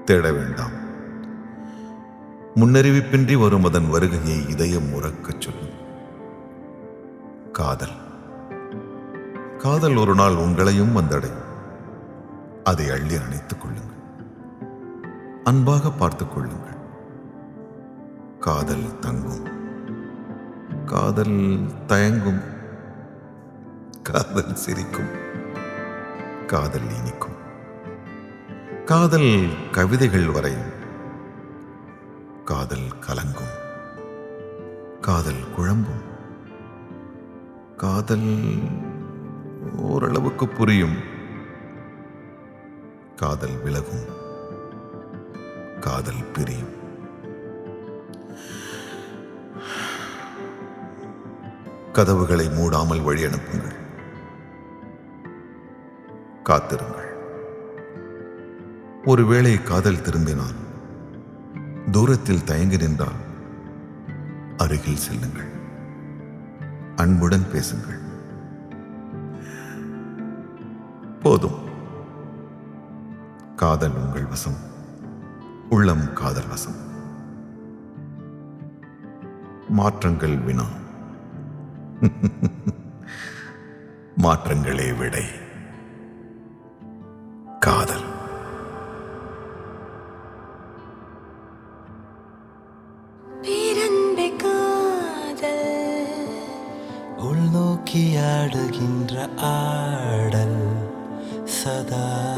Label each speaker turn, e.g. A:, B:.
A: தேட வேண்டாம். முன்னறிவிப்பின்றி வரும் அதன் வருகையை இதயம் உறக்கச் சொல்லும். காதல் காதல் ஒரு நாள் உங்களையும் வந்தடையும். அதை அள்ளி அணைத்துக் கொள்ளுங்கள். அன்பாக பார்த்துக் கொள்ளுங்கள். காதல் தங்கும். காதல் தயங்கும். காதல் சிரிக்கும். காதல் இனிக்கும். காதல் கவிதைகள் வரையும். காதல் கலங்கும். காதல் குழம்பும். காதல் ஓரளவுக்கு புரியும். காதல் விலகும். காதல் பிரியும். கதவுகளை மூடாமல் வழி அனுப்புங்கள். காத்திருங்கள். ஒருவேளை காதல் திரும்பினால், தூரத்தில் தயங்கி நின்றால் அருகில் செல்லுங்கள். அன்புடன் பேசுங்கள். போதும். காதல் உங்கள் வசம். உள்ளம் காதல் வசம். மாற்றங்கள் வினா. மாற்றங்களே விடை. காதல்.
B: பேரன்பே காதல்,
C: உள்நோக்கி ஆடுகின்ற ஆடல் சதா